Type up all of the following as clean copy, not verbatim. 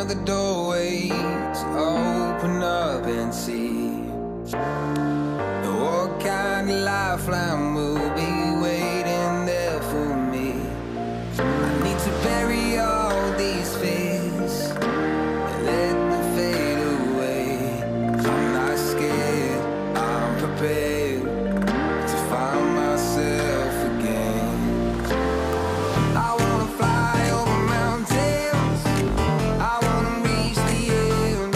another doorway to open up and see what kind of lifeline will be waiting there for me. I need to bury all these fears and let them fade away. I'm not scared, I'm prepared to find myself again. I wanna fly over mountains, I wanna reach the end.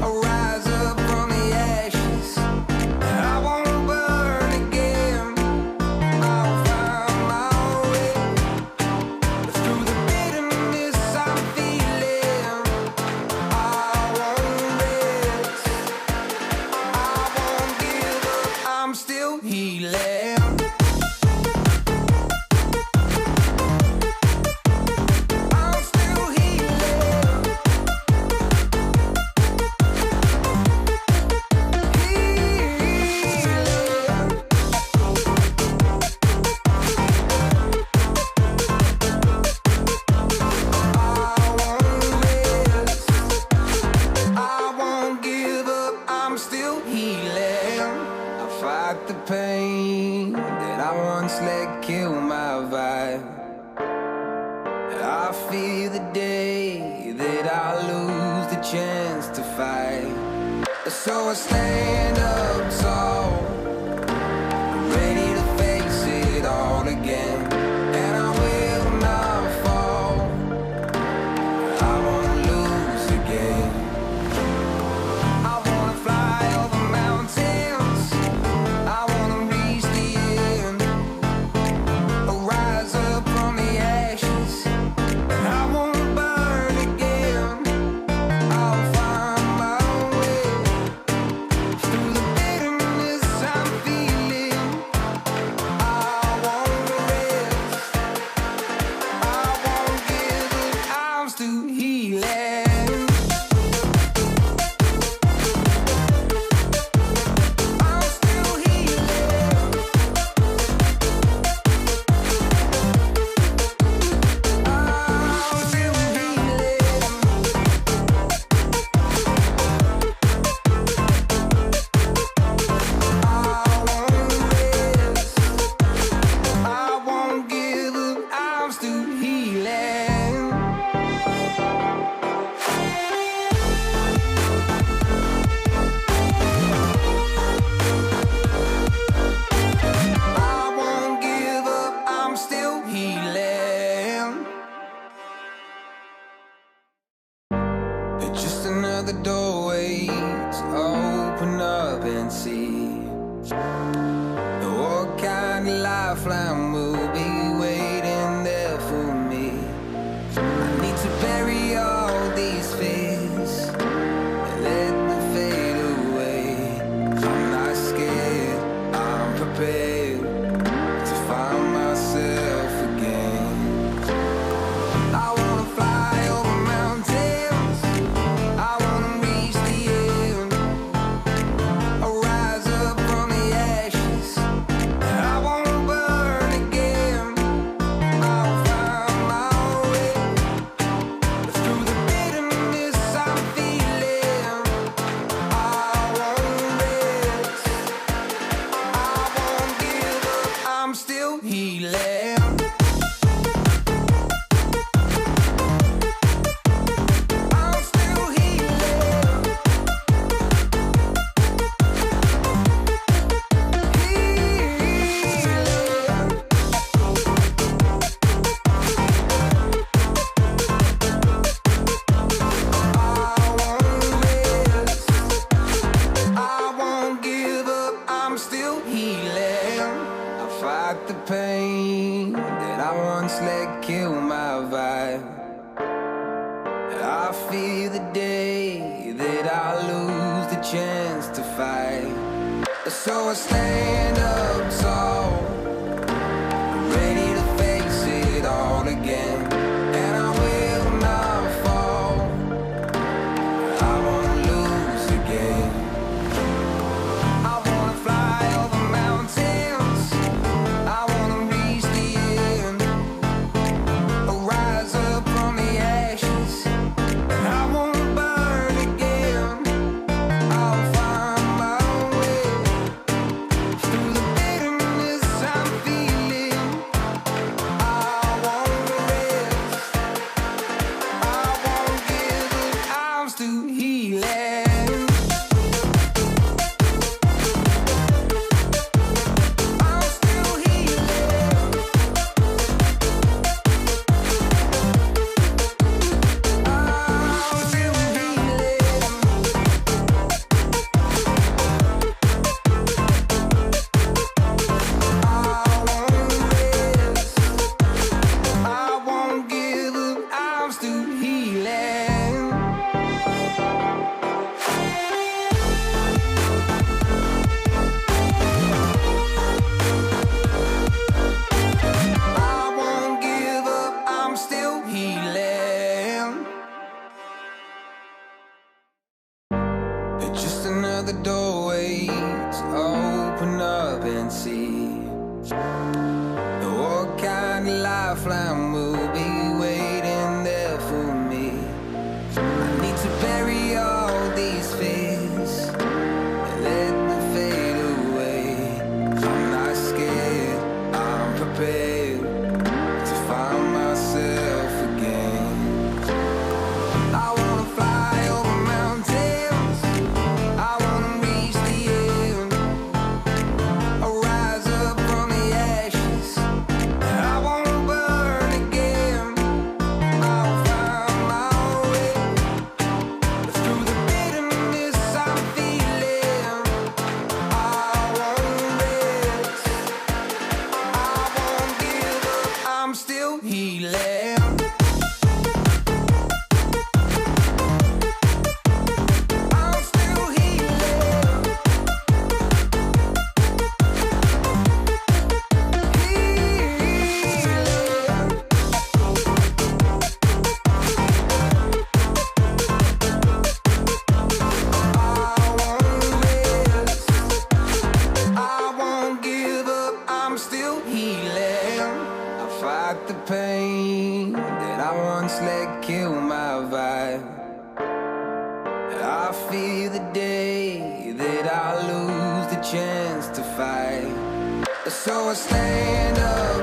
I'll rise up from the ashes, I wanna burn again. I'll find my way through the bitterness I'm feeling. I won't rest, I won't give up, I'm still healing. The pain that I once let kill my vibe, I fear the day that I lose the chance to fight. So I stand up tall, ready to face it all again, and I will not fall. I won't lose again. I wanna fly over mountains, I wanna reach the end. I'll rise up from the ashes, and I won't burn again. I'll find my way through the bitterness I'm feeling. I won't rest, I won't give up, I'm still healing. Just another doorway to open up and see what kind of lifeline will be waiting there for me. I need to bury all these fears and let them fade away. I'm not scared, I'm prepared to find myself again. I wanna fly over mountains, I wanna reach the end. I'll rise up from the ashes, I won't burn again. I'll find my way through the bitterness I'm feeling. I won't rest, I won't give up, I'm still healing. The pain that I once let kill my vibe, I fear the day that I lose the chance to fight. So I stand up tall, ready to face it all again, and I will not fall. I won't lose again. I wanna fly over mountains, I wanna reach the end. I'll rise up from the ashes, the doorway to open up and see what kind of lifeline will be waiting there for me. I need to bury all these fears and let them fade away. I'm not scared, I'm prepared to find myself again. I wanna fly over mountains, I wanna reach the end. I'll rise up from the ashes, I wanna burn again. I'll find my way through the bitterness I'm feeling. I won't rest, I won't give up, I'm still healing. I'm still healing. I won't give up, I'm still healing. I fight the pain that I once let kill my vibe. I fear the day that I lose the chance to fight. So I stand up